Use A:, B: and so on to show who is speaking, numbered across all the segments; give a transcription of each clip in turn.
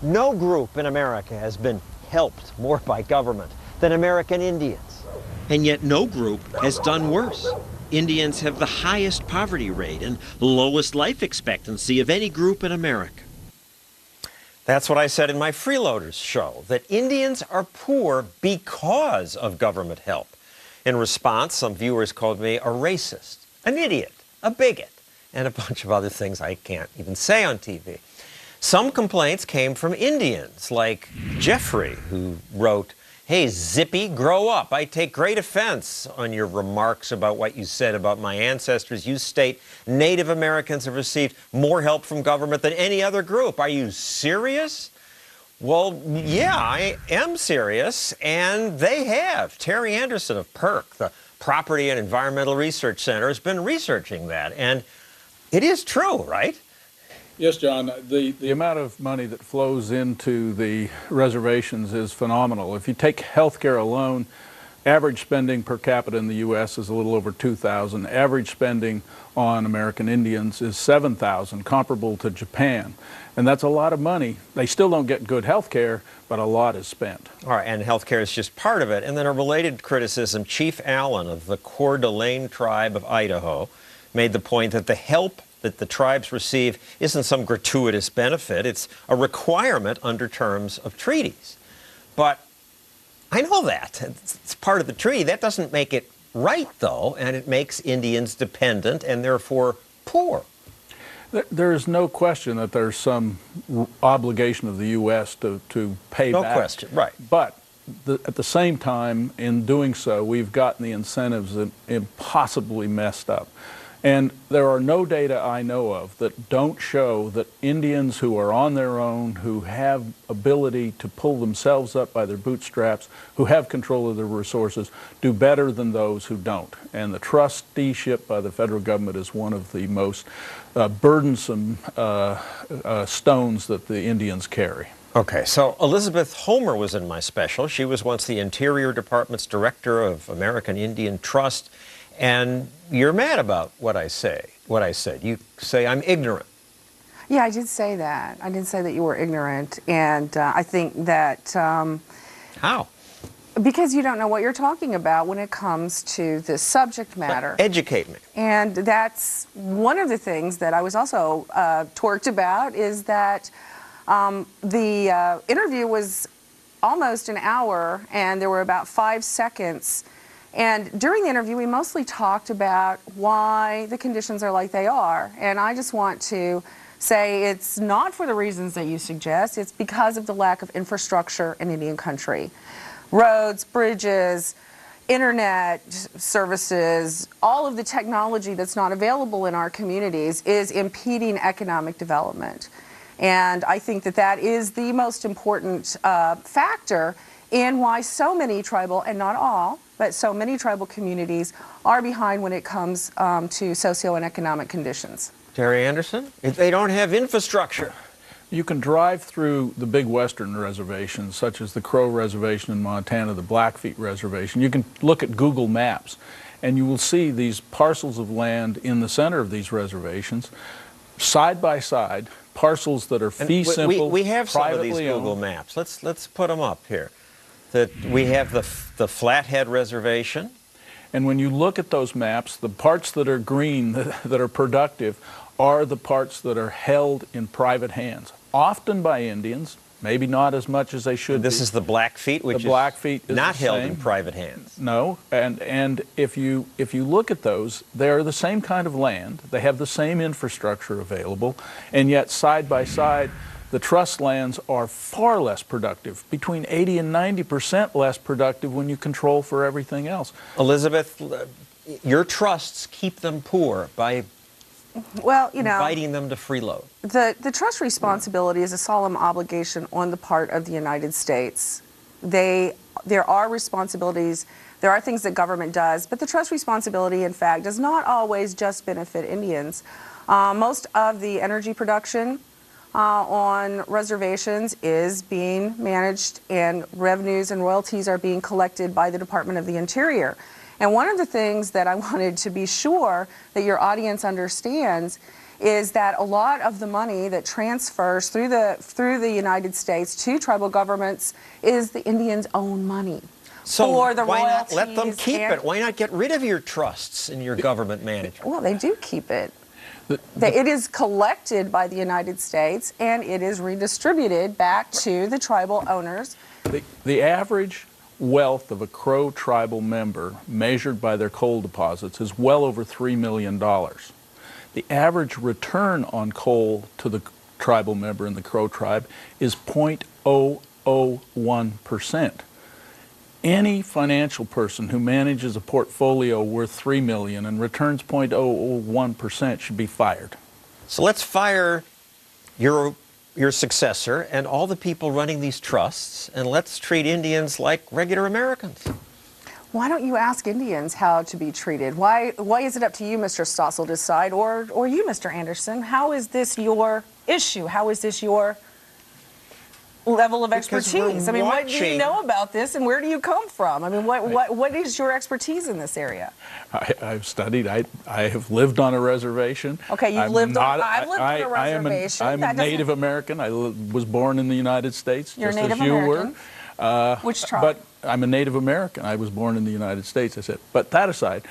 A: No group in America has been helped more by government than American Indians.
B: And yet no group has done worse. Indians have the highest poverty rate and lowest life expectancy of any group in America.
A: That's what I said in my Freeloaders show, that Indians are poor because of government help. In response, some viewers called me a racist, an idiot, a bigot, and a bunch of other things I can't even say on TV. Some complaints came from Indians, like Jeffrey, who wrote, "Hey, Zippy, grow up. I take great offense on your remarks about what you said about my ancestors. You state Native Americans have received more help from government than any other group. Are you serious?" Well, yeah, I am serious, and they have. Terry Anderson of PERC, the Property and Environmental Research Center, has been researching that, and it is true, right?
C: Yes, John. The amount of money that flows into the reservations is phenomenal. If you take health care alone, average spending per capita in the U.S. is a little over $2,000. Average spending on American Indians is $7,000, comparable to Japan. And that's a lot of money. They still don't get good health care, but a lot is spent.
A: All right, and health care is just part of it. And then a related criticism, Chief Allen of the Coeur d'Alene tribe of Idaho made the point that the help that the tribes receive isn't some gratuitous benefit. It's a requirement under terms of treaties. But I know that. It's part of the treaty. That doesn't make it right, though, and it makes Indians dependent and therefore poor.
C: There is no question that there's some obligation of the U.S. to pay back.
A: No question, right.
C: But at the same time, in doing so, we've gotten the incentives impossibly messed up. And there are no data I know of that don't show that Indians who are on their own, who have ability to pull themselves up by their bootstraps, who have control of their resources, do better than those who don't. And the trusteeship by the federal government is one of the most burdensome stones that the Indians carry.
A: Okay, so Elizabeth Homer was in my special. She was once the Interior Department's director of American Indian Trust. And you're mad about what I said. You say I'm ignorant.
D: Yeah, I did say that. I did say that you were ignorant. And I think that...
A: How?
D: Because you don't know what you're talking about when it comes to this subject matter.
A: Educate me.
D: And that's one of the things that I was also torqued about, is that the interview was almost an hour, and there were about 5 seconds. And during the interview, we mostly talked about why the conditions are like they are. And I just want to say it's not for the reasons that you suggest. It's because of the lack of infrastructure in Indian country. Roads, bridges, internet services, all of the technology that's not available in our communities is impeding economic development. And I think that that is the most important factor in why so many tribal, and not all, but so many tribal communities are behind when it comes to socio and economic conditions.
A: Terry Anderson, if they don't have infrastructure.
C: You can drive through the big western reservations, such as the Crow Reservation in Montana, the Blackfeet Reservation. You can look at Google Maps, and you will see these parcels of land in the center of these reservations, side by side, parcels that are fee simple,
A: we have some of these
C: privately
A: Google
C: owned.
A: Maps. Let's put them up here. That we have the Flathead Reservation.
C: And when you look at those maps, the parts that are green, that are productive, are the parts that are held in private hands, often by Indians, maybe not as much as they should be.
A: This is the Blackfeet, which
C: is
A: not held
C: same.
A: in private hands.
C: No, and if you look at those, they're the same kind of land, they have the same infrastructure available, and yet side by side, the trust lands are far less productive, between 80 and 90% less productive when you control for everything else.
A: Elizabeth, your trusts keep them poor by inviting them to freeload.
D: The trust responsibility is a solemn obligation on the part of the United States. There are responsibilities, there are things that government does, but the trust responsibility, in fact, does not always just benefit Indians. Most of the energy production on reservations is being managed, and revenues and royalties are being collected by the Department of the Interior. And one of the things that I wanted to be sure that your audience understands is that a lot of the money that transfers through the United States to tribal governments is the Indians' own money.
A: So
D: for the
A: why not let them
D: royalties
A: keep
D: and-
A: it? Why not get rid of your trusts and your government management?
D: Well, they do keep it. It is collected by the United States and it is redistributed back to the tribal owners.
C: The average wealth of a Crow tribal member, measured by their coal deposits, is well over $3 million. The average return on coal to the tribal member in the Crow tribe is 0.001%. Any financial person who manages a portfolio worth $3 million and returns 0.001% should be fired.
A: So let's fire your successor and all the people running these trusts, and let's treat Indians like regular Americans.
D: Why don't you ask Indians how to be treated? Why is it up to you, Mr. Stossel, to decide, or you, Mr. Anderson? How is this your issue? How is this your level of expertise? I mean, what do you know about this, and where do you come from? I mean, what is your expertise in this area?
C: I've studied. I have lived on a reservation.
D: Okay, I've lived on a reservation.
C: I'm a Native American. I was born in the United States,
D: You're
C: just
D: Native
C: as you
D: American?
C: were.
D: Which tribe?
C: But I'm a Native American. I was born in the United States, I said. But that aside,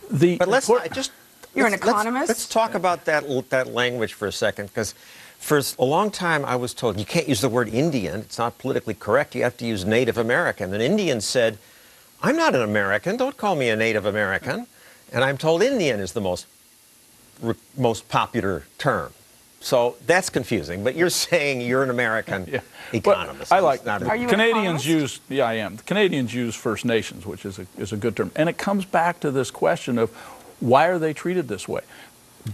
A: But let's not just...
D: You're an economist?
A: Let's talk about that language for a second, because for a long time I was told you can't use the word Indian. It's not politically correct. You have to use Native American. And Indians said, I'm not an American. Don't call me a Native American. And I'm told Indian is the most popular term. So that's confusing. But you're saying you're an American economist.
C: I like
D: Are you an
C: Canadians
D: economist?
C: use. Yeah, I am. Canadians use First Nations, which is a good term, and it comes back to this question of why are they treated this way?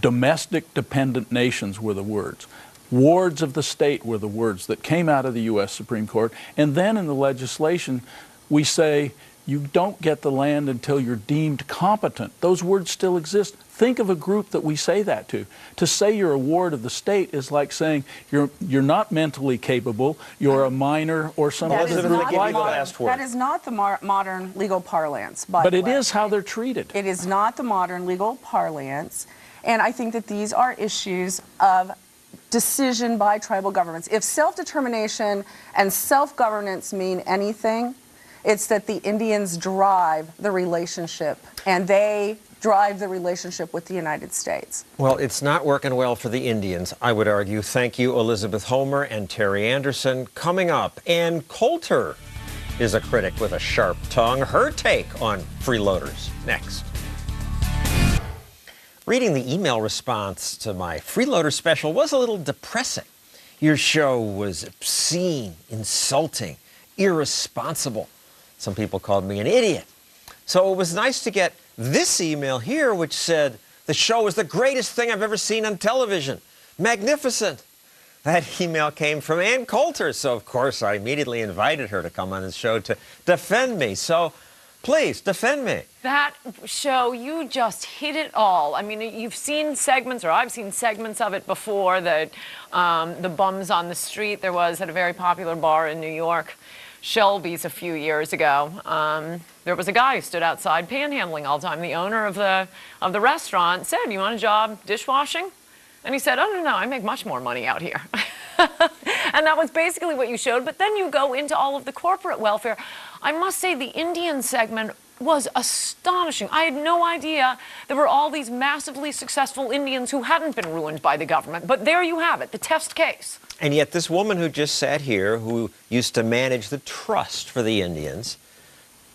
C: Domestic dependent nations were the words. Wards of the state were the words that came out of the U.S. Supreme Court. And then in the legislation, we say you don't get the land until you're deemed competent. Those words still exist. Think of a group that we say that to. To say you're a ward of the state is like saying you're not mentally capable, you're a minor, or something like that.
D: That is not the modern legal parlance, by
C: But
D: the
C: it
D: way.
C: is how they're treated.
D: It is not the modern legal parlance. And I think that these are issues of decision by tribal governments. If self-determination and self-governance mean anything, it's that the Indians drive the relationship, and they drive the relationship with the United States.
A: Well, it's not working well for the Indians, I would argue. Thank you, Elizabeth Homer and Terry Anderson. Coming up, Ann Coulter is a critic with a sharp tongue. Her take on freeloaders, next. Reading the email response to my freeloader special was a little depressing. Your show was obscene, insulting, irresponsible. Some people called me an idiot. So it was nice to get this email here, which said, the show is the greatest thing I've ever seen on television. Magnificent. That email came from Ann Coulter, so of course I immediately invited her to come on the show to defend me. So please, defend me.
E: That show, you just hit it all. I mean, you've seen segments, or I've seen segments of it before, the bums on the street there was at a very popular bar in New York, Shelby's, a few years ago. There was a guy who stood outside panhandling all the time. The owner of the restaurant said, "You want a job dishwashing?" And he said, "Oh, no, I make much more money out here." And that was basically what you showed. But then you go into all of the corporate welfare. I must say the Indian segment was astonishing. I had no idea there were all these massively successful Indians who hadn't been ruined by the government. But there you have it, the test case.
A: And yet this woman who just sat here, who used to manage the trust for the Indians,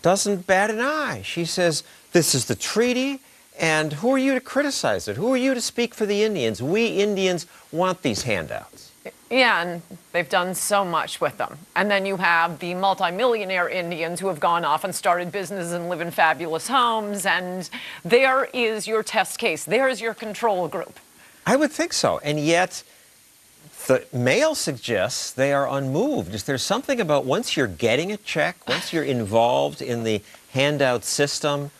A: doesn't bat an eye. She says, this is the treaty, and who are you to criticize it? Who are you to speak for the Indians? We Indians want these handouts.
E: Yeah, and they've done so much with them. And then you have the multimillionaire Indians who have gone off and started businesses and live in fabulous homes, and there is your test case. There is your control group.
A: I would think so, and yet the mail suggests they are unmoved. Is there something about once you're getting a check, once you're involved in the handout system,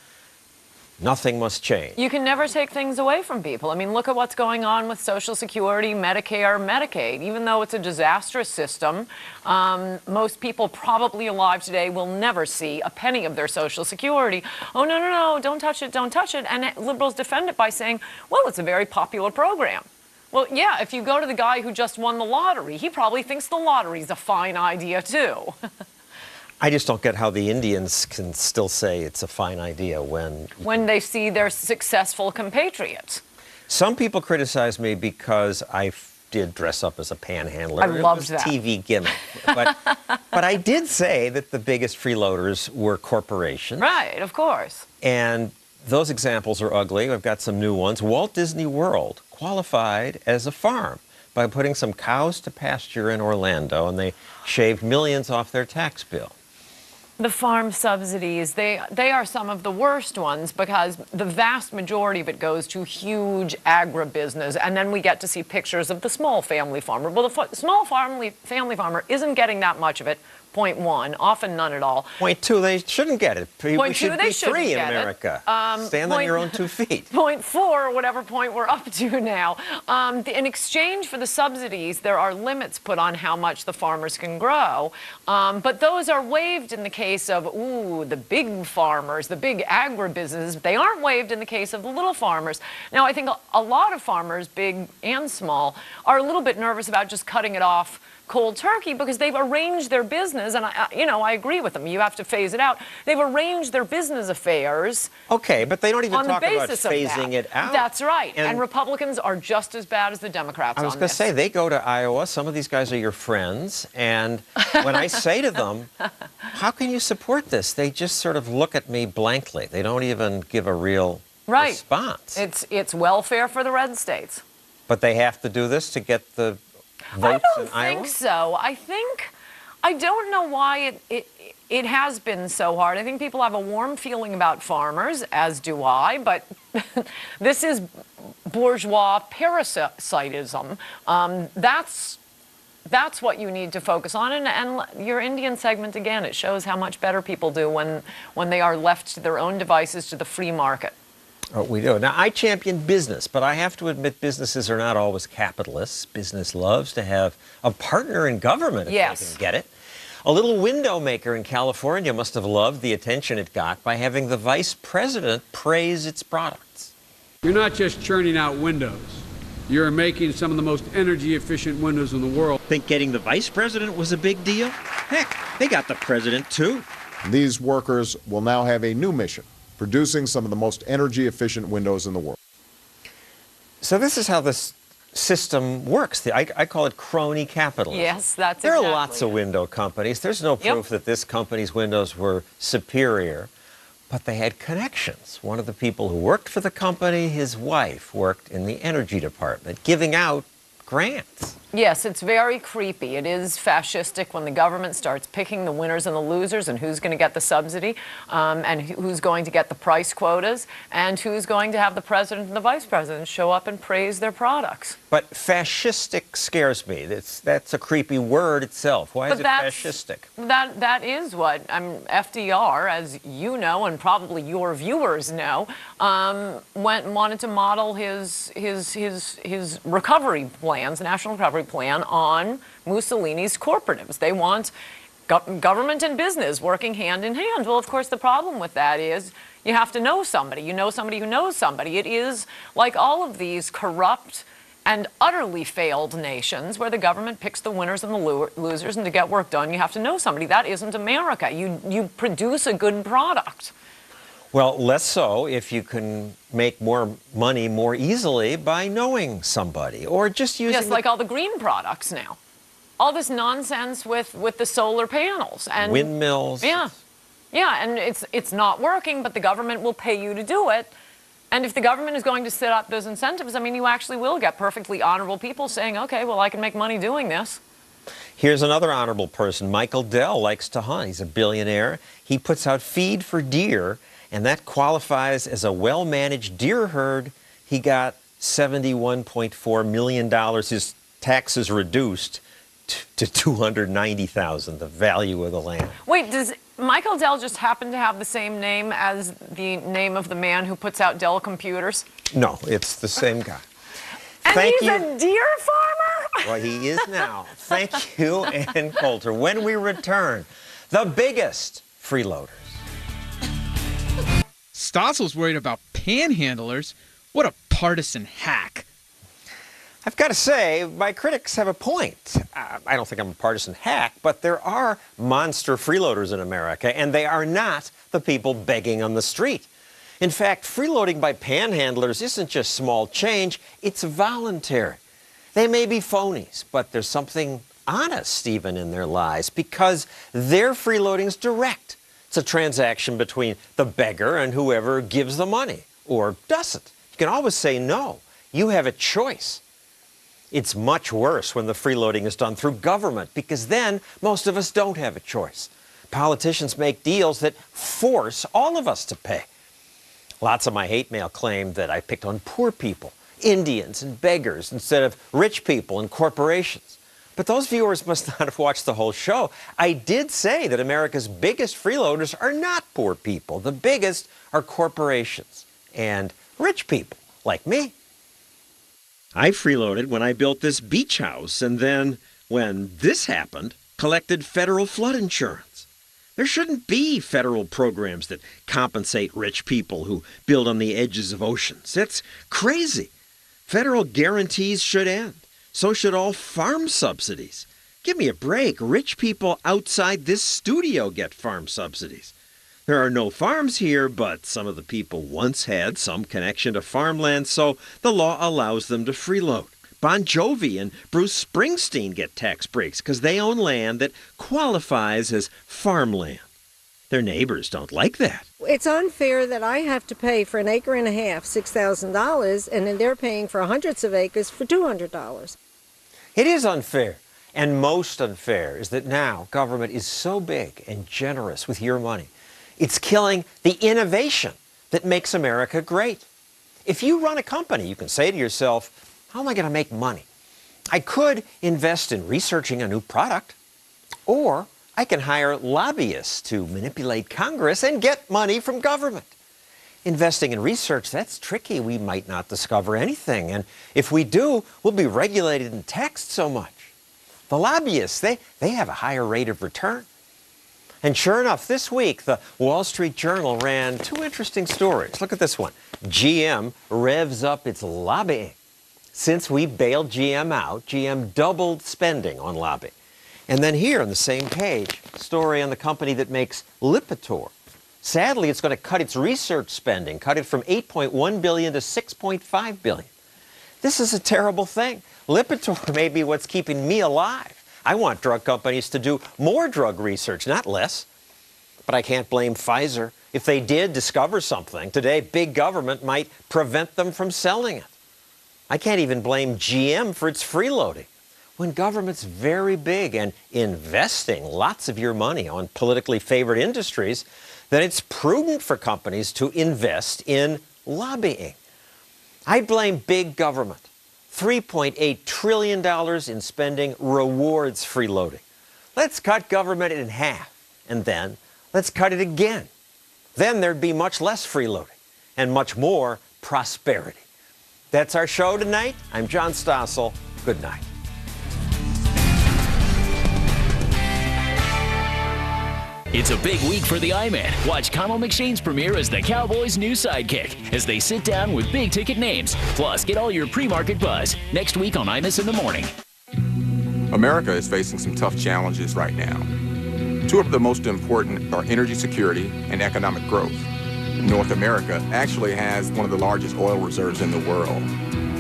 A: nothing must change?
E: You can never take things away from people. I mean, look at what's going on with Social Security, Medicare, Medicaid. Even though it's a disastrous system, most people probably alive today will never see a penny of their Social Security. Oh, no, no, no, don't touch it, don't touch it. And liberals defend it by saying, well, it's a very popular program. Well, yeah, if you go to the guy who just won the lottery, he probably thinks the lottery's a fine idea, too.
A: I just don't get how the Indians can still say it's a fine idea when
E: When they see their successful compatriots.
A: some people criticize me because I did dress up as a panhandler.
E: I loved
A: it was
E: that.
A: TV gimmick. But I did say that the biggest freeloaders were corporations.
E: Right, of course.
A: And those examples are ugly. I've got some new ones. Walt Disney World qualified as a farm by putting some cows to pasture in Orlando, and they shaved millions off their tax bill.
E: The farm subsidies, they are some of the worst ones because the vast majority of it goes to huge agribusiness, and then we get to see pictures of the small family farmer. Well, the small family farmer isn't getting that much of it. Point one, often none at all.
A: Point two, they shouldn't get it.
E: Point
A: we
E: two,
A: should
E: they
A: be
E: shouldn't
A: free in
E: get it.
A: America. Stand on
E: point-
A: your own 2 feet.
E: Point four, whatever point we're up to now. In exchange for the subsidies, there are limits put on how much the farmers can grow, but those are waived in the case of, the big farmers, the big agribusinesses. They aren't waived in the case of the little farmers. Now, I think a lot of farmers, big and small, are a little bit nervous about just cutting it off cold turkey because they've arranged their business, and I agree with them. You have to phase it out. They've arranged their business affairs.
A: Okay, but they don't even
E: On the
A: talk about
E: basis of
A: phasing it out.
E: That's right. And
A: And
E: Republicans are just as bad as the Democrats
A: I was
E: on
A: going
E: this.
A: to say, they go to Iowa. Some of these guys are your friends. And when I say to them, how can you support this? They just sort of look at me blankly. They don't even give a real response.
E: It's welfare for the red states.
A: But they have to do this to get the votes
E: I
A: in
E: don't
A: Iowa?
E: think so. I don't know why it has been so hard. I think people have a warm feeling about farmers, as do I, but this is bourgeois parasitism. That's what you need to focus on. And your Indian segment, again, it shows how much better people do when they are left to their own devices to the free market.
A: Oh, we do. Now, I champion business, but I have to admit businesses are not always capitalists. Business loves to have a partner in government if
E: Yes.
A: they can get it. A little window maker in California must have loved the attention it got by having the vice president praise its products.
F: You're not just churning out windows. You're making some of the most energy efficient windows in the world.
B: Think getting the vice president was a big deal? Heck, they got the president too.
G: These workers will now have a new mission, producing some of the most energy efficient windows in the world.
A: So this is how this system works. I call it crony capitalism.
E: Yes, that's
A: There are
E: exactly
A: lots of
E: it.
A: window companies. There's no proof that this company's windows were superior, but they had connections. One of the people who worked for the company, his wife, worked in the energy department, giving out grants.
E: Yes, it's very creepy. It is fascistic when the government starts picking the winners and the losers and who's going to get the subsidy and who's going to get the price quotas and who's going to have the president and the vice president show up and praise their products.
A: But fascistic scares me. That's a creepy word itself. Why is it fascistic?
E: That is what FDR, as you know and probably your viewers know, wanted to model his recovery plans, national recovery plan, on Mussolini's corporatives. They want government and business working hand in hand. Well, of course, the problem with that is you have to know somebody. You know somebody who knows somebody. It is like all of these corrupt and utterly failed nations where the government picks the winners and the losers, and to get work done, you have to know somebody. That isn't America. You produce a good product.
A: Well, less so if you can make more money more easily by knowing somebody or just using
E: Just like all the green products now. All this nonsense with the solar panels and
A: windmills.
E: Yeah, and it's not working, but the government will pay you to do it. And if the government is going to set up those incentives, I mean, you actually will get perfectly honorable people saying, okay, well, I can make money doing this.
A: Here's another honorable person. Michael Dell likes to hunt. He's a billionaire. He puts out feed for deer, and that qualifies as a well-managed deer herd. He got $71.4 million. His taxes reduced to $290,000, the value of the land.
E: Wait, does Michael Dell just happen to have the same name as the name of the man who puts out Dell computers?
A: No, it's the same guy.
E: And
A: Thank
E: he's
A: you.
E: a deer farmer?
A: Well, he is now. Thank you, Ann Coulter. When we return, the biggest freeloaders.
H: Stossel's worried about panhandlers? What a partisan hack.
A: I've got to say, my critics have a point. I don't think I'm a partisan hack, but there are monster freeloaders in America, and they are not the people begging on the street. In fact, freeloading by panhandlers isn't just small change, it's voluntary. They may be phonies, but there's something honest even in their lies because their freeloading's direct. It's a transaction between the beggar and whoever gives the money, or doesn't. You can always say no. You have a choice. It's much worse when the freeloading is done through government because then most of us don't have a choice. Politicians make deals that force all of us to pay. Lots of my hate mail claim that I picked on poor people, Indians and beggars instead of rich people and corporations. But those viewers must not have watched the whole show. I did say that America's biggest freeloaders are not poor people. The biggest are corporations and rich people like me.
B: I freeloaded when I built this beach house, and then, when this happened, collected federal flood insurance. There shouldn't be federal programs that compensate rich people who build on the edges of oceans. It's crazy. Federal guarantees should end. So should all farm subsidies. Give me a break. Rich people outside this studio get farm subsidies. There are no farms here, but some of the people once had some connection to farmland, so the law allows them to freeload. Bon Jovi and Bruce Springsteen get tax breaks because they own land that qualifies as farmland. Their neighbors don't like that.
H: It's unfair that I have to pay for an acre and a half $6,000, and then they're paying for hundreds of acres for $200.
A: It is unfair. And most unfair is that now government is so big and generous with your money. It's killing the innovation that makes America great. If you run a company, you can say to yourself, how am I going to make money? I could invest in researching a new product, or I can hire lobbyists to manipulate Congress and get money from government. Investing in research, that's tricky. We might not discover anything, and if we do, we'll be regulated and taxed so much. The lobbyists, they have a higher rate of return. And sure enough, this week, the Wall Street Journal ran two interesting stories. Look at this one. GM revs up its lobbying. Since we bailed GM out, GM doubled spending on lobbying. And then here on the same page, story on the company that makes Lipitor. Sadly, it's going to cut its research spending, cut it from $8.1 billion to $6.5 billion. This is a terrible thing. Lipitor may be what's keeping me alive. I want drug companies to do more drug research, not less. But I can't blame Pfizer. If they did discover something, today big government might prevent them from selling it. I can't even blame GM for its freeloading. When government's very big and investing lots of your money on politically favored industries, then it's prudent for companies to invest in lobbying. I blame big government. $3.8 trillion in spending rewards freeloading. Let's cut government in half, and then let's cut it again. Then there'd be much less freeloading and much more prosperity. That's our show tonight. I'm John Stossel. Good night.
I: It's a big week for the I-Man. Watch Connell McShane's premiere as the Cowboys' new sidekick as they sit down with big-ticket names. Plus, get all your pre-market buzz next week on Imus in the Morning.
J: America is facing some tough challenges right now. Two of the most important are energy security and economic growth. North America actually has one of the largest oil reserves in the world.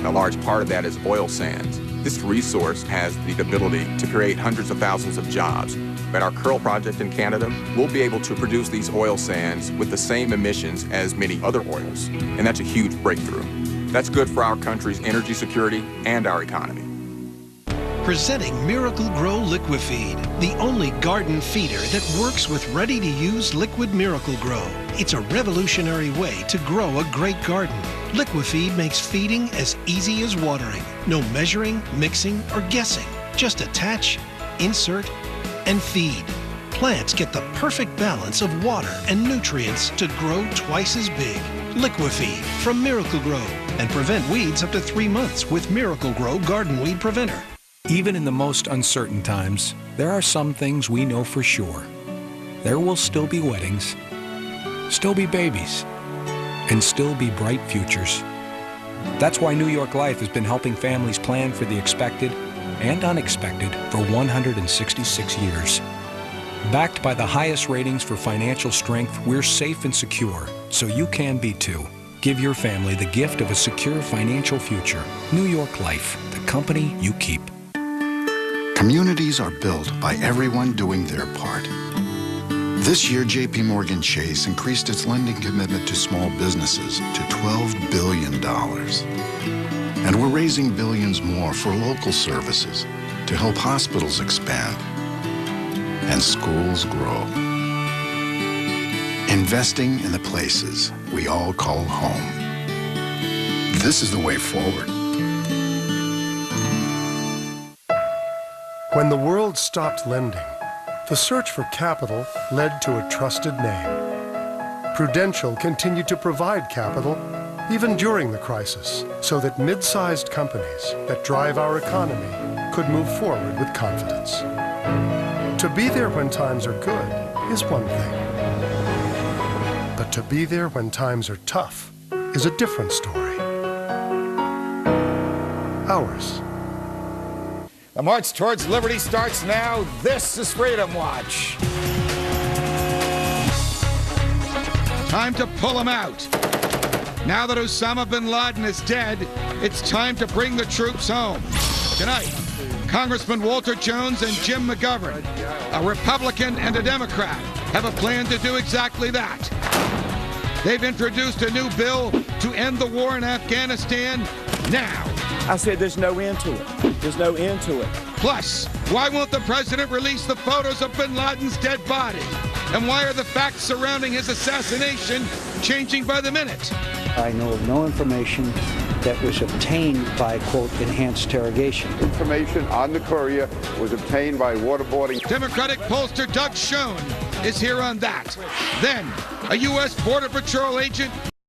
J: A large part of that is oil sands. This resource has the ability to create hundreds of thousands of jobs. At our Curl project in Canada, we'll be able to produce these oil sands with the same emissions as many other oils, and that's a huge breakthrough. That's good for our country's energy security and our economy.
K: Presenting Miracle Grow Liquifeed, the only garden feeder that works with ready-to-use liquid Miracle Grow. It's a revolutionary way to grow a great garden. Liquifeed makes feeding as easy as watering. No measuring, mixing, or guessing. Just attach, insert, and feed. Plants get the perfect balance of water and nutrients to grow twice as big. Liquifeed from Miracle Grow, and prevent weeds up to 3 months with Miracle Grow Garden Weed Preventer.
L: Even in the most uncertain times, there are some things we know for sure. There will still be weddings, still be babies, and still be bright futures. That's why New York Life has been helping families plan for the expected and unexpected for 166 years. Backed by the highest ratings for financial strength, we're safe and secure, so you can be too. Give your family the gift of a secure financial future. New York Life, the company you keep.
M: Communities are built by everyone doing their part. This year, J.P. Morgan Chase increased its lending commitment to small businesses to $12 billion. And we're raising billions more for local services to help hospitals expand and schools grow. Investing in the places we all call home. This is the way forward.
N: When the world stopped lending, the search for capital led to a trusted name. Prudential continued to provide capital even during the crisis, so that mid-sized companies that drive our economy could move forward with confidence. To be there when times are good is one thing. But to be there when times are tough is a different story. Ours.
O: The march towards liberty starts now. This is Freedom Watch. Time to pull him out. Now that Osama bin Laden is dead, it's time to bring the troops home. Tonight, Congressman Walter Jones and Jim McGovern, a Republican and a Democrat, have a plan to do exactly that. They've introduced a new bill to end the war in Afghanistan now.
P: I said there's no end to it. There's no end to it.
O: Plus, why won't the president release the photos of bin Laden's dead body? And why are the facts surrounding his assassination changing by the minute?
Q: I know of no information that was obtained by, quote, enhanced interrogation.
R: Information on the courier was obtained by waterboarding.
O: Democratic pollster Doug Schoen is here on that. Then, a U.S. Border Patrol agent